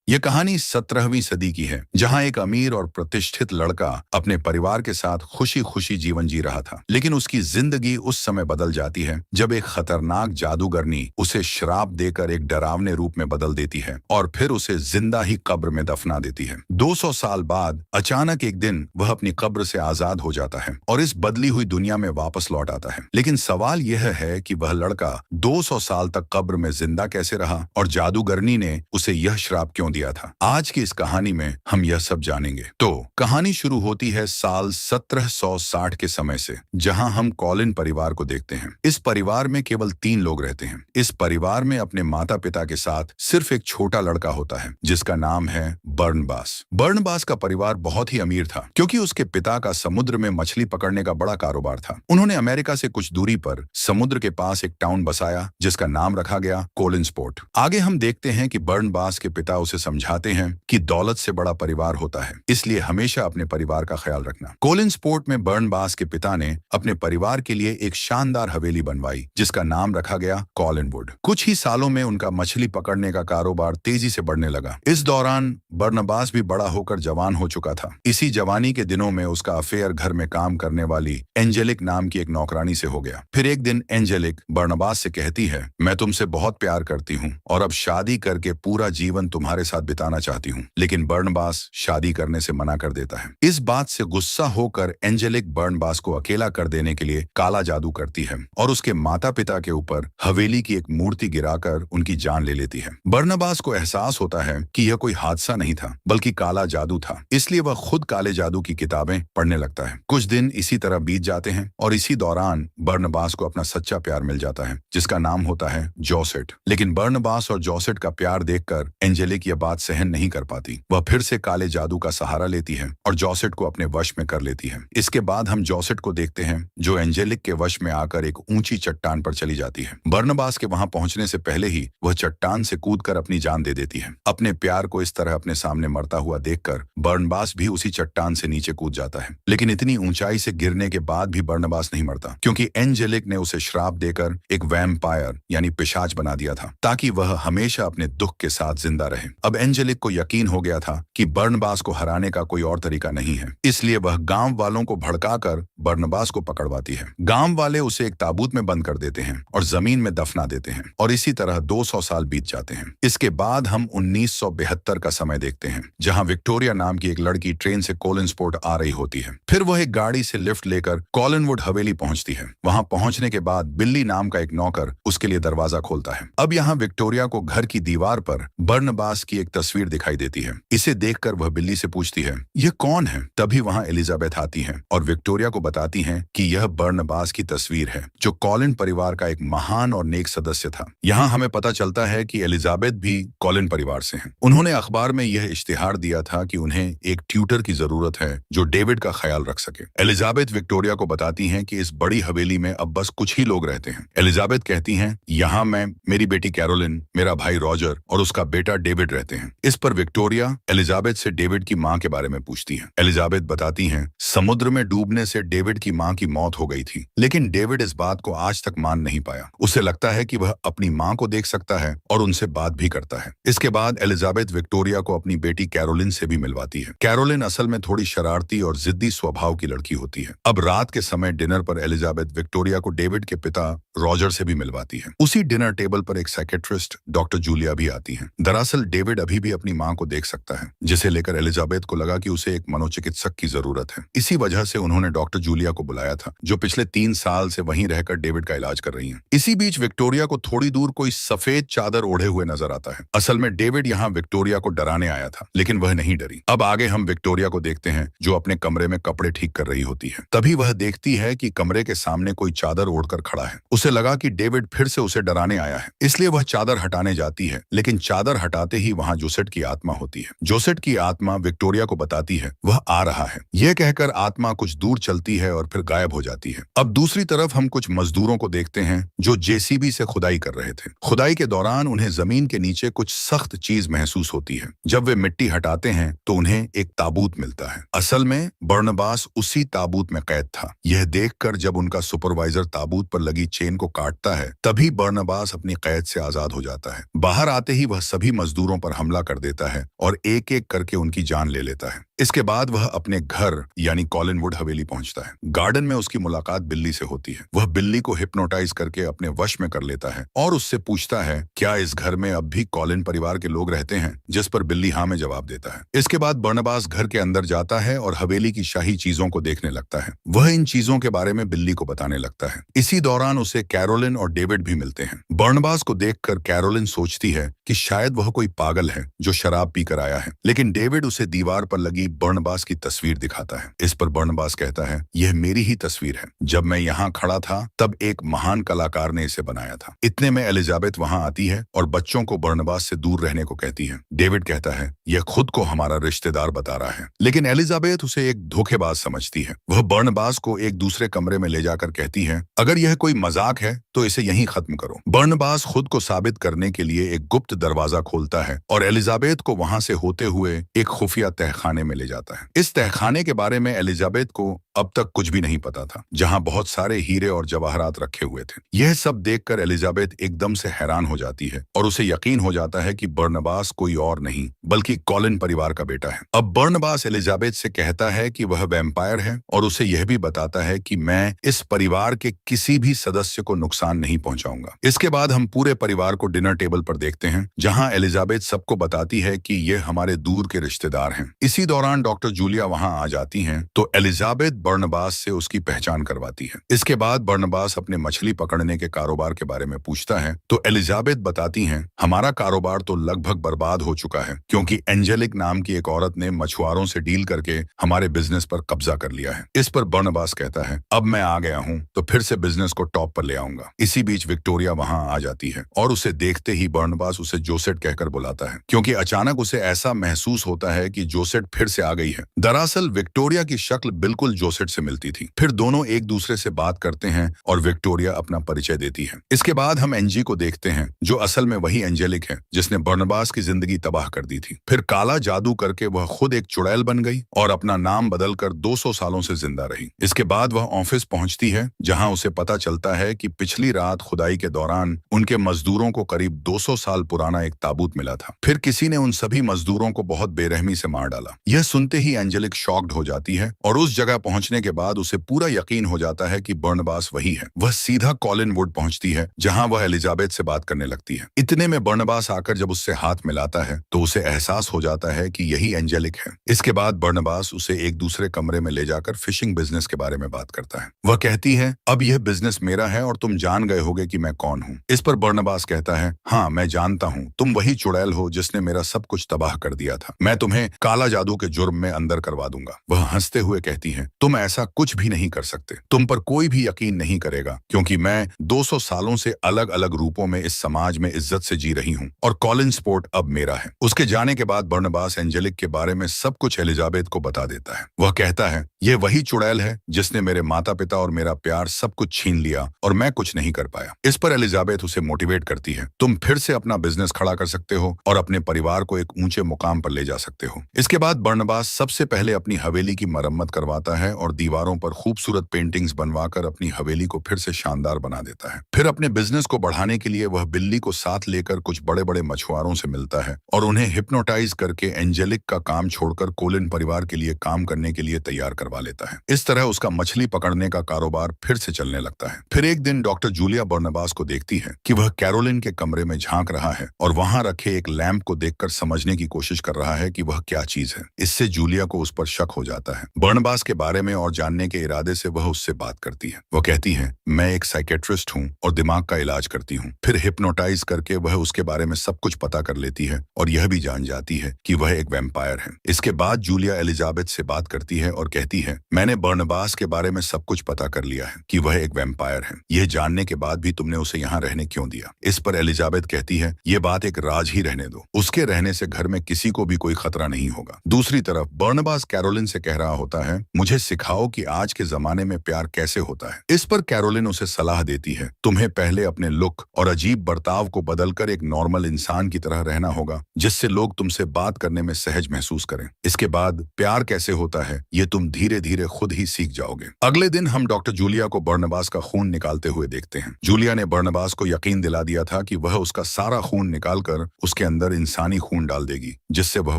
यह कहानी 17वीं सदी की है, जहां एक अमीर और प्रतिष्ठित लड़का अपने परिवार के साथ खुशी खुशी जीवन जी रहा था। लेकिन उसकी जिंदगी उस समय बदल जाती है जब एक खतरनाक जादूगरनी उसे श्राप देकर एक डरावने रूप में बदल देती है और फिर उसे जिंदा ही कब्र में दफना देती है। 200 साल बाद अचानक एक दिन वह अपनी कब्र से आजाद हो जाता है और इस बदली हुई दुनिया में वापस लौट आता है। लेकिन सवाल यह है कि वह लड़का 200 साल तक कब्र में जिंदा कैसे रहा और जादूगरनी ने उसे यह श्राप क्यों दिया था। आज की इस कहानी में हम यह सब जानेंगे। तो कहानी शुरू होती है साल 1760 के समय से, जहां हम कॉलिन परिवार को देखते हैं। इस परिवार में केवल 3 लोग रहते हैं। इस परिवार में अपने माता पिता के साथ सिर्फ एक छोटा लड़का होता है जिसका नाम है बर्नबास। बर्नबास का परिवार बहुत ही अमीर था क्योंकि उसके पिता का समुद्र में मछली पकड़ने का बड़ा कारोबार था। उन्होंने अमेरिका से कुछ दूरी पर समुद्र के पास एक टाउन बसाया जिसका नाम रखा गया कोलिन्सपोर्ट। आगे हम देखते हैं कि बर्नबास के पिता उसे समझाते हैं कि दौलत से बड़ा परिवार होता है, इसलिए हमेशा अपने परिवार का ख्याल रखना। कोलिन्सपोर्ट में बर्नबास के पिता ने अपने परिवार के लिए एक शानदार हवेली बनवाई जिसका नाम रखा गया कॉलिनवुड। कुछ ही सालों में उनका मछली पकड़ने का कारोबार तेजी से बढ़ने लगा। इस दौरान बर्नबास भी बड़ा होकर जवान हो चुका था। इसी जवानी के दिनों में उसका अफेयर घर में काम करने वाली एंजेलिक नाम की एक नौकरानी से हो गया। फिर एक दिन एंजेलिक बर्नबास से कहती है, मैं तुमसे बहुत प्यार करती हूँ और अब शादी करके पूरा जीवन तुम्हारे साथ बिताना चाहती हूँ। लेकिन बर्नबास शादी करने से मना कर देता है। इस बात से गुस्सा होकर एंजेलिक बर्नबास को अकेला कर देने के लिए काला जादू करती है और उसके माता पिता के ऊपर हवेली की एक मूर्ति गिराकर उनकी जान ले लेती है। बर्नबास को एहसास होता है कि यह कोई हादसा नहीं था बल्कि काला जादू था, इसलिए वह खुद काले जादू की किताबें पढ़ने लगता है। कुछ दिन इसी तरह बीत जाते हैं और इसी दौरान बर्नबास को अपना सच्चा प्यार मिल जाता है जिसका नाम होता है जोसेट। लेकिन बर्नबास और जोसेट का प्यार देखकर एंजेलिक यह बात सहन नहीं कर पाती। वह फिर से काले जादू का सहारा लेती है और जोसेट को अपने वश में कर लेती है। इसके बाद हम जोसेट को देखते हैं जो एंजेलिक के वश में आकर एक ऊंची चट्टान पर चली जाती है। बर्नबास के वहां पहुंचने से पहले ही वह चट्टान से कूदकर अपनी जान दे देती है। अपने प्यार को इस तरह अपने सामने मरता हुआ देखकर बर्नबास भी उसी चट्टान से नीचे कूद जाता है। लेकिन इतनी ऊंचाई से गिरने के बाद भी बर्नबास नहीं मरता क्योंकि एंजेलिक ने उसे श्राप देकर एक वैम्पायर यानी पिशाच बना दिया था ताकि वह हमेशा अपने दुख के साथ जिंदा रहे। अब एंजेलिक को यकीन हो गया था कि बर्नबास को हराने का कोई और तरीका नहीं है, इसलिए वह गांव वालों को भड़काकर बर्नबास को पकड़वाती है। गांव वाले उसे एक ताबूत में बंद कर देते हैं और जमीन में दफना देते हैं और इसी तरह 200 साल बीत जाते हैं। इसके बाद हम 1972 का समय देखते हैं जहां विक्टोरिया नाम की एक लड़की ट्रेन से कोलिन्सपोर्ट आ रही होती है। फिर वह एक गाड़ी से लिफ्ट लेकर कॉलिनवुड हवेली पहुंचती है। वहां पहुंचने के बाद बिल्ली नाम का एक नौकर उसके लिए दरवाजा खोलता है। अब यहाँ विक्टोरिया को घर की दीवार पर बर्नबास की एक तस्वीर दिखाई देती है। इसे देखकर वह बिल्ली से पूछती है, यह कौन है? तभी वहां एलिजाबेथ आती है और विक्टोरिया को बताती हैं कि यह बर्नबास की तस्वीर है जो कॉलिन परिवार का एक महान और नेक सदस्य था। यहाँ हमें पता चलता है कि एलिजाबेथ भी कॉलिन परिवार से हैं। उन्होंने अखबार में यह इश्तिहार दिया था कि उन्हें एक ट्यूटर की जरूरत है जो डेविड का ख्याल रख सके। एलिजाबेथ विक्टोरिया को बताती हैं कि इस बड़ी हवेली में अब बस कुछ ही लोग रहते हैं। एलिजाबेथ कहती हैं, यहाँ मैं, मेरी बेटी कैरोलिन, मेरा भाई रॉजर और उसका बेटा डेविड रहते हैं। इस पर विक्टोरिया एलिजाबेथ से डेविड की मां के बारे में पूछती हैं। एलिजाबेथ बताती हैं, समुद्र में डूबने से डेविड की मां की मौत हो गई थी, लेकिन डेविड इस बात को आज तक मान नहीं पाया। उसे लगता है कि वह अपनी मां को देख सकता है और उनसे बात भी करता है। इसके बाद एलिजाबेथ विक्टोरिया को अपनी बेटी कैरोलिन से भी मिलवाती है। कैरोलिन असल में थोड़ी शरारती और जिद्दी स्वभाव की लड़की होती है। अब रात के समय डिनर पर एलिजाबेथ विक्टोरिया को डेविड के पिता रॉजर से भी मिलवाती है। उसी डिनर टेबल पर एक साइकेट्रिस्ट डॉक्टर जूलिया भी आती है। दरअसल डेविड अभी भी अपनी मां को देख सकता है, जिसे लेकर एलिजाबेथ को लगा कि उसे एक मनोचिकित्सक की जरूरत है। इसी वजह से उन्होंने डॉक्टर जूलिया को बुलाया था जो पिछले 3 साल से वहीं रहकर डेविड का इलाज कर रही हैं। इसी बीच विक्टोरिया को थोड़ी दूर कोई सफेद चादर ओढ़े हुए नजर आता है। असल में डेविड यहाँ विक्टोरिया को डराने आया था, लेकिन वह नहीं डरी। अब आगे हम विक्टोरिया को देखते हैं जो अपने कमरे में कपड़े ठीक कर रही होती है। तभी वह देखती है कि कमरे के सामने कोई चादर ओढ़कर खड़ा है। उसे लगा कि डेविड फिर से उसे डराने आया है, इसलिए वह चादर हटाने जाती है। लेकिन चादर हटाते ही वहां जोसेट की आत्मा होती है। जोसेट की आत्मा विक्टोरिया को बताती है वह आ रहा है। यह कहकर आत्मा कुछ दूर चलती है और फिर गायब हो जाती है। अब दूसरी तरफ हम कुछ मजदूरों को देखते हैं जो जेसीबी से खुदाई कर रहे थे। खुदाई के दौरान उन्हें जमीन के नीचे कुछ सख्त चीज महसूस होती है। जब वे मिट्टी हटाते हैं तो उन्हें एक ताबूत मिलता है। असल में बर्नबास उसी ताबूत में कैद था। यह देखकर जब उनका सुपरवाइजर ताबूत पर लगी चेन को काटता है, तभी बर्नबास अपनी कैद से आजाद हो जाता है। बाहर आते ही वह सभी मजदूरों पर हमला कर देता है और एक एक करके उनकी जान ले लेता है। इसके बाद वह अपने घर यानी कॉलिनवुड हवेली पहुंचता है। गार्डन में उसकी मुलाकात बिल्ली से होती है। वह बिल्ली को हिप्नोटाइज करके अपने वश में कर लेता है और उससे पूछता है क्या इस घर में अब भी कॉलिन परिवार के लोग रहते हैं, जिस पर बिल्ली हाँ में जवाब देता है। इसके बाद बर्नबास घर के अंदर जाता है और हवेली की शाही चीजों को देखने लगता है। वह इन चीजों के बारे में बिल्ली को बताने लगता है। इसी दौरान उसे कैरोलिन और डेविड भी मिलते हैं। बर्नबास को देखकर कैरोलिन सोचती है कि शायद वह कोई पागल है जो शराब पीकर आया है, लेकिन डेविड उसे दीवार पर लगी बर्नबास की तस्वीर दिखाता है। इस पर बर्नबास कहता है यह मेरी ही तस्वीर है। जब मैं यहाँ खड़ा था तब एक महान कलाकार ने इसे बनाया था। इतने में एलिजाबेथ वहाँ आती है और बच्चों को बर्नबास से दूर रहने को कहती है। डेविड कहता है यह खुद को हमारा रिश्तेदार बता रहा है, लेकिन एलिजाबेथ उसे एक धोखेबाज समझती है। वह बर्नबास को एक दूसरे कमरे में ले जाकर कहती है अगर यह कोई मजाक है तो इसे यहीं खत्म करो। बर्नबास खुद को साबित करने के लिए एक गुप्त दरवाजा खोलता है और एलिजाबेथ को वहां से होते हुए एक खुफिया तहखाने में ले जाता है। इस तहखाने के बारे में एलिजाबेथ को अब तक कुछ भी नहीं पता था, जहां बहुत सारे हीरे और जवाहरात रखे हुए थे। यह सब देखकर एलिजाबेथ एकदम से हैरान हो जाती है और उसे यकीन हो जाता है कि बर्नबास कोई और नहीं बल्कि कॉलिन परिवार का बेटा है। अब बर्नबास एलिजाबेथ से कहता है कि वह वैम्पायर है और उसे यह भी बताता है कि मैं इस परिवार के किसी भी सदस्य को नुकसान नहीं पहुंचाऊंगा। इसके बाद हम पूरे परिवार को डिनर टेबल पर देखते हैं, जहां एलिजाबेथ सबको बताती है कि ये हमारे दूर के रिश्तेदार हैं। इसी दौरान डॉक्टर जूलिया वहां आ जाती हैं तो एलिजाबेथ बर्नबास से उसकी पहचान करवाती है। इसके बाद बर्नबास अपने मछली पकड़ने के कारोबार के बारे में पूछता है तो एलिजाबेथ बताती हैं हमारा कारोबार तो लगभग बर्बाद हो चुका है, क्योंकि एंजेलिक नाम की एक औरत ने मछुआरों से डील करके हमारे बिजनेस पर कब्जा कर लिया है। इस पर बर्नबास कहता है अब मैं आ गया हूँ तो फिर से बिजनेस को टॉप पर ले आऊंगा। इसी बीच विक्टोरिया वहां आ जाती है और उसे देखते ही बर्नबास उसे जोसेट कहकर बुलाता है, क्योंकि अचानक उसे ऐसा महसूस होता है कि जोसेट फिर से आ गई है। दरअसल विक्टोरिया की शक्ल बिल्कुल जोसेट से मिलती थी। फिर दोनों एक दूसरे से बात करते हैं और विक्टोरिया अपना परिचय देती है। इसके बाद हम एंजी को देखते हैं जो असल में वही एंजेलिक है जिसने बर्नबास की जिंदगी तबाह कर दी थी। फिर काला जादू करके वह खुद एक चुड़ैल बन गई और अपना नाम बदलकर 200 सालों से जिंदा रही। इसके बाद वह ऑफिस पहुंचती है, जहां उसे पता चलता है कि पिछली रात खुदाई के दौरान उनके मजदूरों को करीब 200 साल पुराना एक ताबूत मिला था। फिर किसी ने उन सभी मजदूरों को बहुत बेरहमी से मार डाला। यह सुनते ही एंजेलिक शॉक्ड हो जाती है और उस जगह पहुंचने के बाद उसे पूरा यकीन हो जाता है कि बर्नबास वही है। वह सीधा कॉलिनवुड पहुंचती है, जहां वह एलिजाबेथ से बात करने लगती है। इतने में बर्नबास आकर जब उससे हाथ मिलाता है तो उसे एहसास हो जाता है कि यही एंजेलिक है। इसके बाद बर्नबास उसे एक दूसरे कमरे में ले जाकर फिशिंग बिजनेस के बारे में बात करता है। वह कहती है अब यह बिजनेस मेरा है और तुम जान गए होगे कि मैं कौन हूँ। इस पर बर्नबास कहता है हाँ मैं जानता हूँ, तुम वही चुड़ैल हो जिसने मेरा सब कुछ तबाह कर दिया था। मैं तुम्हें काला जादू के जुर्म में अंदर करवा दूंगा। वह हंसते हुए कहती है तुम ऐसा कुछ भी नहीं कर सकते, तुम पर कोई भी यकीन नहीं करेगा, क्योंकि मैं 200 सालों से अलग अलग रूपों में इस समाज में इज्जत से जी रही हूँ और कॉलिन स्पोर्ट अब मेरा है। उसके जाने के बाद बर्नबास एंजेलिक के बारे में सब कुछ एलिजाबेथ को बता देता है। वह कहता है यह वही चुड़ैल है जिसने मेरे माता पिता और मेरा प्यार सब कुछ छीन लिया और मैं कुछ नहीं कर पाया। इस पर एलिजाबेथ उसे मोटिवेट करती है तुम फिर से अपना बिजनेस खड़ा कर सकते हो और अपने परिवार को एक ऊंचे मुकाम पर ले जा सकते हो। इसके बाद बर्नबास सबसे पहले अपनी हवेली की मरम्मत करवाता है और दीवारों पर खूबसूरत पेंटिंग्स बनवाकर अपनी हवेली को फिर से शानदार बना देता है। फिर अपने बिजनेस को बढ़ाने के लिए वह बिल्ली को साथ लेकर कुछ बड़े बड़े मछुआरों से मिलता है और उन्हें हिप्नोटाइज करके एंजेलिक का काम छोड़कर कोलिन परिवार के लिए काम करने के लिए तैयार करवा लेता है। इस तरह उसका मछली पकड़ने का कारोबार फिर से चलने लगता है। फिर एक दिन डॉक्टर जूलिया बर्नबास को देखती है कि वह कैरोलिन के कमरे में झांक रहा है और वहां रखे एक लैंप को देखकर समझने की कोशिश कर रहा है कि वह क्या चीज है। इससे जूलिया को उस पर शक हो जाता है। बर्नबास के बारे में और जानने के इरादे से वह उससे बात करती है। वह कहती है मैं एक साइकेट्रिस्ट हूँ और दिमाग का इलाज करती हूँ। फिर हिप्नोटाइज करके वह उसके बारे में सब कुछ पता कर लेती है और यह भी जान जाती है कि वह एक वैम्पायर है। इसके बाद जूलिया एलिजाबेथ से बात करती है और कहती है मैंने बर्नबास के बारे में सब कुछ पता कर लिया है कि वह एक वैम्पायर है। यह जानने के बाद भी तुमने उसे यहाँ रहने क्यों दिया? इस पर एलिजाबेथ कहती है ये बात एक राज ही रहने दो, उसके रहने से घर में किसी को भी कोई खतरा नहीं होगा। दूसरी तरफ बर्नबास कैरोलिन से कह रहा होता है मुझे सिखाओ कि आज के जमाने में प्यार कैसे होता है। इस पर कैरोलिन उसे सलाह देती है, तुम्हें पहले अपने लुक और अजीब बर्ताव को बदलकर एक नॉर्मल इंसान की तरह रहना होगा, जिससे लोग तुमसे बात करने में सहज महसूस करें। इसके बाद प्यार कैसे होता है ये तुम धीरे धीरे खुद ही सीख जाओगे। अगले दिन हम डॉक्टर जूलिया को बर्नबास का खून निकालते हुए देखते हैं। जूलिया ने बर्नबास को यकीन दिला दिया था कि वह उसका सारा खून निकालकर उसके अंदर इंसानी खून डाल देगी, जिससे वह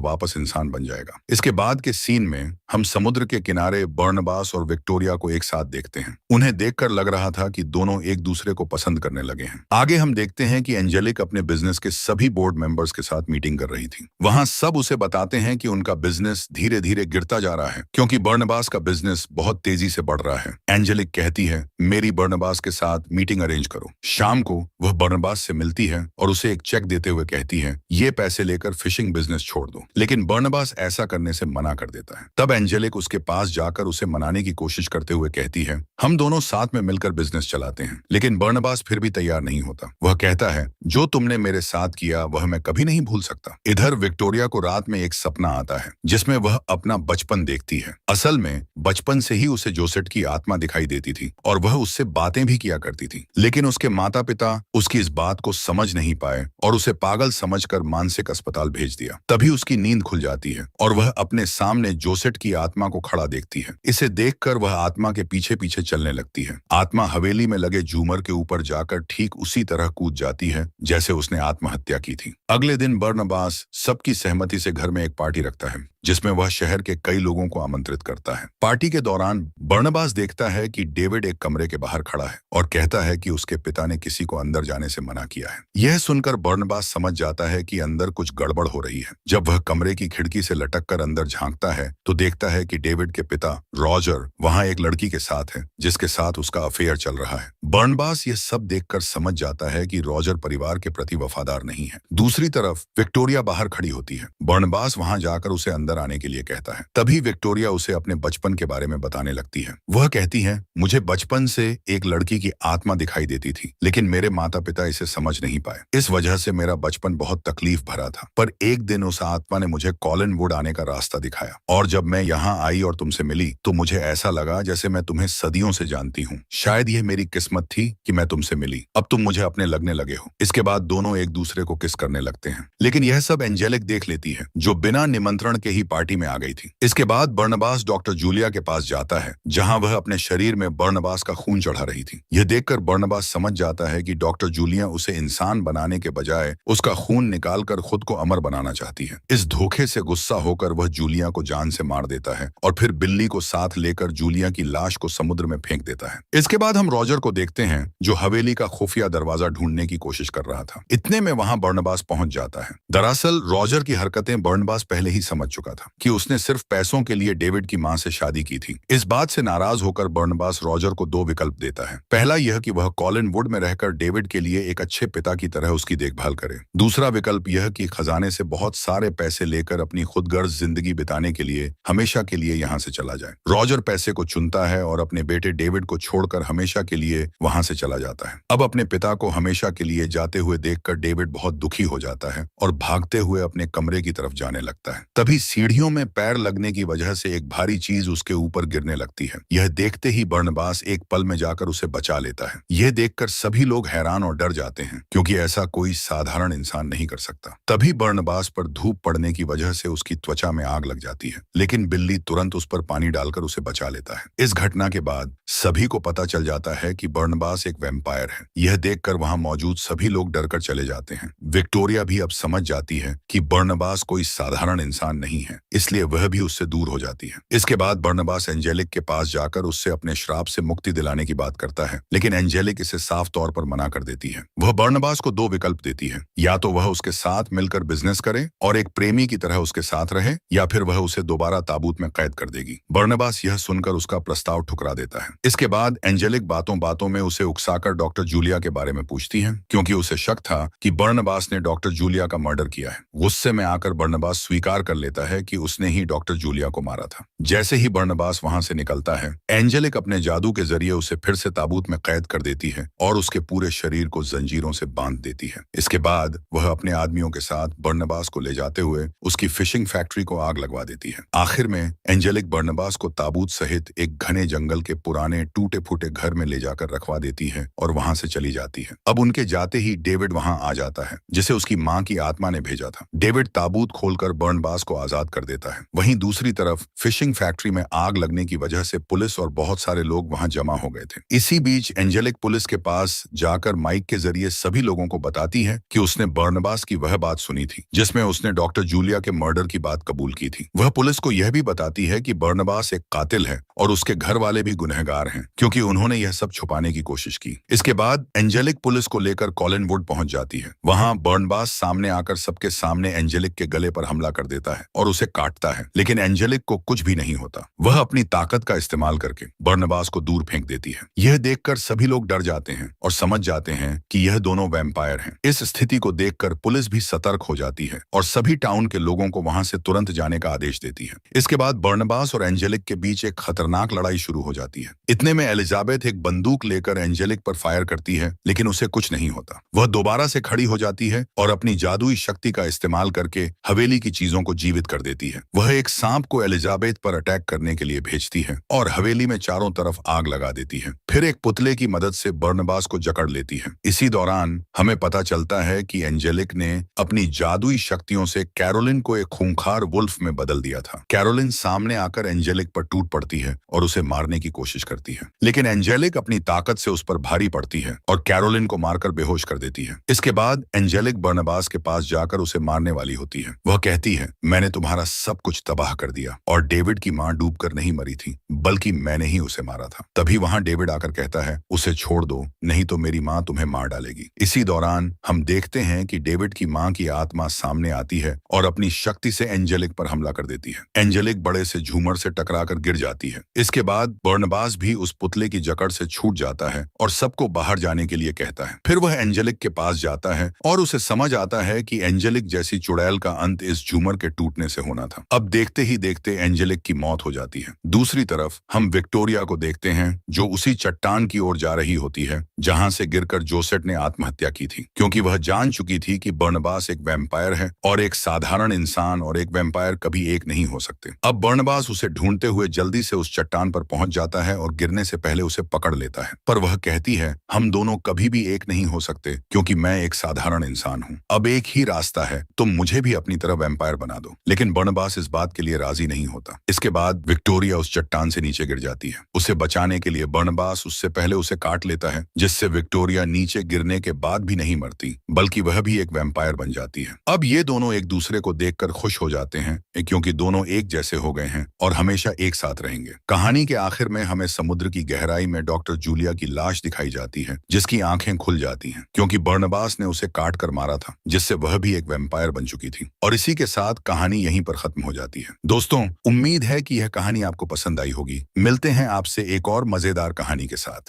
वापस इंसान बन जाएगा। इसके बाद के सीन में हम समुद्र के किनारे बर्नबास और विक्टोरिया को एक साथ देखते हैं। उन्हें देखकर लग रहा था कि दोनों एक दूसरे को पसंद करने लगे हैं। आगे हम देखते हैं कि एंजेलिक अपने बिजनेस के सभी बोर्ड मेंबर्स के साथ मीटिंग कर रही थी। वहां सब उसे बताते हैं कि उनका बिजनेस धीरे धीरे गिरता जा रहा है, क्योंकि बर्नबास का बिजनेस बहुत तेजी से बढ़ रहा है। एंजेलिक कहती है, मेरी बर्नबास के साथ मीटिंग अरेंज करो। शाम को वह बर्नबास से मिलती है और उसे एक चेक देते हुए कहती है, ये पैसे लेकर फिशिंग बिजनेस छोड़ दो। लेकिन बर्नबास ऐसा करने से मना कर देता है। तब एंजेलिक उसके पास जाकर उसे मनाने की कोशिश करते हुए कहती है, हम दोनों साथ में मिलकर बिजनेस चलाते हैं। लेकिन बर्नबास फिर भी तैयार नहीं होता। वह कहता है, जो तुमने मेरे साथ किया वह मैं कभी नहीं भूल सकता। इधर विक्टोरिया को रात में एक सपना आता है, जिसमें वह अपना बचपन देखती है। असल में बचपन से ही उसे जोसेट की आत्मा दिखाई देती थी और वह उससे बातें भी किया करती थी। लेकिन उसके माता पिता उसकी इस बात को समझ नहीं पाए और उसे पागल समझकर मानसिक अस्पताल भेज दिया। तभी उसकी नींद खुल जाती है और वह अपने सामने जोसेट की आत्मा को खड़ा देखती है। इसे देखकर वह आत्मा के पीछे पीछे चलने लगती है। आत्मा हवेली में लगे झूमर के ऊपर जाकर ठीक उसी तरह कूद जाती है जैसे उसने आत्महत्या की थी। अगले दिन बर्नबास सबकी सहमति से घर में एक पार्टी रखता है, जिसमें वह शहर के कई लोगों को आमंत्रित करता है। पार्टी के दौरान बर्नबास देखता है कि डेविड एक कमरे के बाहर खड़ा है और कहता है कि उसके पिता ने किसी को अंदर जाने से मना किया है। यह सुनकर बर्नबास समझ जाता है कि अंदर कुछ गड़बड़ हो रही है। जब वह कमरे की खिड़की से लटककर अंदर झांकता है तो देखता है कि डेविड के पिता रॉजर वहां एक लड़की के साथ है, जिसके साथ उसका अफेयर चल रहा है। बर्नबास यह सब देखकर समझ जाता है कि रॉजर परिवार के प्रति वफादार नहीं है। दूसरी तरफ विक्टोरिया बाहर खड़ी होती है। बर्नबास वहां जाकर उसे अंदर आने के लिए कहता है। तभी विक्टोरिया उसे अपने बचपन के बारे में बताने लगती है। वह कहती है, मुझे बचपन से एक लड़की की आत्मा दिखाई देती थी, लेकिन मेरे माता पिता इसे समझ नहीं पाए। इस वजह से मेरा बचपन बहुत तकलीफ भरा था। पर एक दिन उस आत्मा ने मुझे कॉलिन वुड आने का रास्ता दिखाया और जब मैं यहाँ आई और तुमसे मिली तो मुझे ऐसा लगा जैसे मैं तुम्हें सदियों से जानती हूँ। शायद यह मेरी किस्मत थी कि मैं तुमसे मिली। अब तुम मुझे अपने लगने लगे हो। इसके बाद दोनों एक दूसरे को किस करने लगते हैं। लेकिन यह सब एंजेलिक देख लेती है, जो बिना निमंत्रण के ही पार्टी में आ गई थी। इसके बाद बर्नबास डॉक्टर जूलिया के पास जाता है, जहां वह अपने शरीर में बर्नबास का खून चढ़ा रही थी। यह देखकर बर्नबास समझ जाता है कि डॉक्टर जूलिया उसे इंसान बनाने के बजाय उसका खून निकालकर खुद को अमर बनाना चाहती है। इस धोखे से गुस्सा होकर वह जूलिया को जान से मार देता है और फिर बिल्ली को साथ लेकर जूलिया की लाश को समुद्र में फेंक देता है। इसके बाद हम रॉजर को देखते हैं, जो हवेली का खुफिया दरवाजा ढूंढने की कोशिश कर रहा था। इतने में वहां बर्नबास पहुंच जाता है। दरअसल रॉजर की हरकतें बर्नबास पहले ही समझ चुका था कि उसने सिर्फ पैसों के लिए डेविड की मां से शादी की थी। इस बात से नाराज होकर बर्नबास रॉजर को दो विकल्प देता है। पहला यह कि वह कॉलिन वुड में रहकर डेविड के लिए एक अच्छे पिता की तरह उसकी देखभाल करे। दूसरा विकल्प यह कि खजाने से बहुत सारे पैसे लेकर अपनी खुदगर्ज जिंदगी बिताने के लिए हमेशा के लिए यहाँ से चला जाए। रॉजर पैसे को चुनता है और अपने बेटे डेविड को छोड़कर हमेशा के लिए वहां से चला जाता है। अब अपने पिता को हमेशा के लिए जाते हुए देखकर डेविड बहुत दुखी हो जाता है और भागते हुए अपने कमरे की तरफ जाने लगता है। तभी सीढ़ियों में पैर लगने की वजह से एक भारी चीज उसके ऊपर गिरने लगती है। यह देखते ही बर्नबास एक पल में जाकर उसे बचा लेता है। यह देखकर सभी लोग हैरान और डर जाते हैं, क्योंकि ऐसा कोई साधारण इंसान नहीं कर सकता। तभी बर्नबास पर धूप पड़ने की वजह से उसकी त्वचा में आग लग जाती है, लेकिन बिल्ली तुरंत उस पर पानी डालकर उसे बचा लेता है। इस घटना के बाद सभी को पता चल जाता है कि बर्नबास एक वैम्पायर है। यह देखकर वहां मौजूद सभी लोग डरकर चले जाते हैं। विक्टोरिया भी अब समझ जाती है कि बर्नबास कोई साधारण इंसान नहीं है, इसलिए वह भी उससे दूर हो जाती है। इसके बाद बर्नबास एंजेलिक के पास जाकर उससे अपने श्राप से मुक्ति दिलाने की बात करता है, लेकिन एंजेलिक इसे साफ तौर पर मना कर देती है। वह बर्नबास को दो विकल्प देती है, या तो वह उसके साथ मिलकर बिजनेस करे और एक प्रेमी की तरह उसके साथ रहे, या फिर वह उसे दोबारा ताबूत में कैद कर देगी। बर्नबास यह सुनकर उसका प्रस्ताव ठुकरा देता है। इसके बाद एंजेलिक बातों बातों में उसे उकसाकर डॉक्टर जूलिया के बारे में पूछती है, क्योंकि उसे शक था कि बर्नबास ने डॉक्टर जूलिया का मर्डर किया है। गुस्से में आकर बर्नबास स्वीकार कर लेता है कि उसने ही डॉक्टर जूलिया को मारा था। जैसे ही बर्नबास वहां से निकलता है, एंजेलिक अपने जादू के जरिए उसे फिर से ताबूत में कैद कर देती है और उसके पूरे शरीर को जंजीरों से बांध देती है। इसके बाद वह अपने आदमियों के साथ बर्नबास को ले जाते हुए उसकी फिशिंग फैक्ट्री को आग लगवा देती है। आखिर में एंजेलिक बर्नबास को ताबूत सहित एक घने जंगल के पुराने टूटे फूटे घर में ले जाकर रखवा देती है और वहां से चली जाती है। अब उनके जाते ही डेविड वहां आ जाता है, जिसे उसकी मां की आत्मा ने भेजा था। डेविड ताबूत खोलकर बर्नबास को आजाद कर देता है। वहीं दूसरी तरफ फिशिंग फैक्ट्री में आग लगने की वजह से पुलिस और बहुत सारे लोग वहां जमा हो गए थे। इसी बीच एंजेलिक पुलिस के पास जाकर माइक के जरिए सभी लोगों को बताती है कि उसने बर्नबास की वह बात सुनी थी जिसमें उसने डॉक्टर जूलिया के मर्डर की बात कबूल की थी। वह पुलिस को यह भी बताती है कि बर्नबास एक कातिल है और उसके घर वाले भी गुनहगार हैं, क्योंकि उन्होंने यह सब छुपाने की कोशिश की। इसके बाद एंजेलिक पुलिस को लेकर कॉलिनवुड पहुंच जाती है। वहां बर्नबास सामने आकर सबके सामने एंजेलिक के गले पर हमला कर देता है और उसे काटता है, लेकिन एंजेलिक को कुछ भी नहीं होता। वह अपनी ताकत का इस्तेमाल करके बर्नबास को दूर फेंक देती है। यह देखकर सभी लोग डर जाते हैं और समझ जाते हैं कि यह दोनों वैम्पायर हैं। इस स्थिति को देखकर पुलिस भी सतर्क हो जाती है और सभी टाउन के लोगों को वहां से तुरंत जाने का आदेश देती है। इसके बाद बर्नबास और एंजेलिक के बीच एक खतरनाक लड़ाई शुरू हो जाती है। इतने में एलिजाबेथ एक बंदूक लेकर एंजेलिक पर फायर करती है, लेकिन उसे कुछ नहीं होता। वह दोबारा से खड़ी हो जाती है और अपनी जादुई शक्ति का इस्तेमाल करके हवेली की चीजों को जीवित कर देती है। वह एक सांप को एलिजाबेथ पर अटैक करने के लिए भेजती है और हवेली में चारों तरफ आग लगा देती है। फिर एक पुतले की मदद से बर्नबास को जकड़ लेती है। इसी दौरान हमें पता चलता है कि एंजेलिक ने अपनी जादुई शक्तियों से कैरोलिन को एक खूंखार वुल्फ में बदल दिया था। कैरोलिन सामने आकर एंजेलिक पर टूट पड़ती है और उसे मारने की कोशिश करती है, लेकिन एंजेलिक अपनी ताकत से उस पर भारी पड़ती है और कैरोलिन को मारकर बेहोश कर देती है। इसके बाद एंजेलिक बर्नबास के पास जाकर उसे मारने वाली होती है। वह कहती है, मैंने तुम्हारा सब कुछ तबाह कर दिया और डेविड की मां डूबकर नहीं मरी थी, बल्कि मैंने ही उसे मारा था। तभी वहां डेविड आकर कहता है, उसे छोड़ दो, नहीं तो मेरी मां तुम्हें मार डालेगी। इसी दौरान हम देखते हैं कि डेविड की मां की आत्मा सामने आती है और अपनी शक्ति से एंजेलिक पर हमला कर देती है। एंजेलिक बड़े से झूमर से टकराकर गिर जाती है। इसके बाद बर्नबास भी उस पुतले की जकड़ से छूट जाता है और सबको बाहर जाने के लिए कहता है। फिर वह एंजेलिक के पास जाता है और उसे समझ आता है कि एंजेलिक जैसी चुड़ैल का अंत इस झूमर के टूटने से होना था। अब देखते ही देखते एंजेलिक की मौत हो जाती है। दूसरी तरफ हम विक्टोरिया को देखते हैं, जो उसी चट्टान की ओर जा रही होती है जहां से गिरकर जोसेट ने आत्महत्या की थी, क्योंकि वह जान चुकी थी कि बर्नबास एक वैम्पायर है और एक साधारण इंसान और एक वैम्पायर कभी एक नहीं हो सकते। अब बर्नबास उसे ढूंढते हुए जल्दी से उस चट्टान पर पहुंच जाता है और गिरने से पहले उसे पकड़ लेता है, पर वह कहती है, हम दोनों कभी भी एक नहीं हो सकते, क्योंकि मैं एक साधारण इंसान हूँ। अब एक ही रास्ता है, तुम मुझे भी अपनी तरह वैम्पायर बना दो। लेकिन बर्नबास इस बात के लिए राजी नहीं होता। इसके बाद विक्टोरिया उस चट्टान से नीचे गिर जाती है। उसे बचाने के लिए बर्नबास उससे पहले उसे काट लेता है, जिससे विक्टोरिया नीचे गिरने के बाद भी नहीं मरती, बल्कि वह भी एक वैम्पायर बन जाती है। अब ये दोनों एक दूसरे को देखकर खुश हो जाते हैं, क्योंकि दोनों एक जैसे हो गए हैं और हमेशा एक साथ रहेंगे। कहानी के आखिर में हमें समुद्र की गहराई में डॉक्टर जूलिया की लाश दिखाई जाती है, जिसकी आंखें खुल जाती हैं, क्योंकि बर्नबास ने उसे काट कर मारा था, जिससे वह भी एक वैम्पायर बन चुकी थी। और इसी के साथ कहानी यहीं पर खत्म हो जाती है। दोस्तों, उम्मीद है कि यह कहानी आपको पसंद आई होगी। मिलते हैं आपसे एक और मजेदार कहानी के साथ।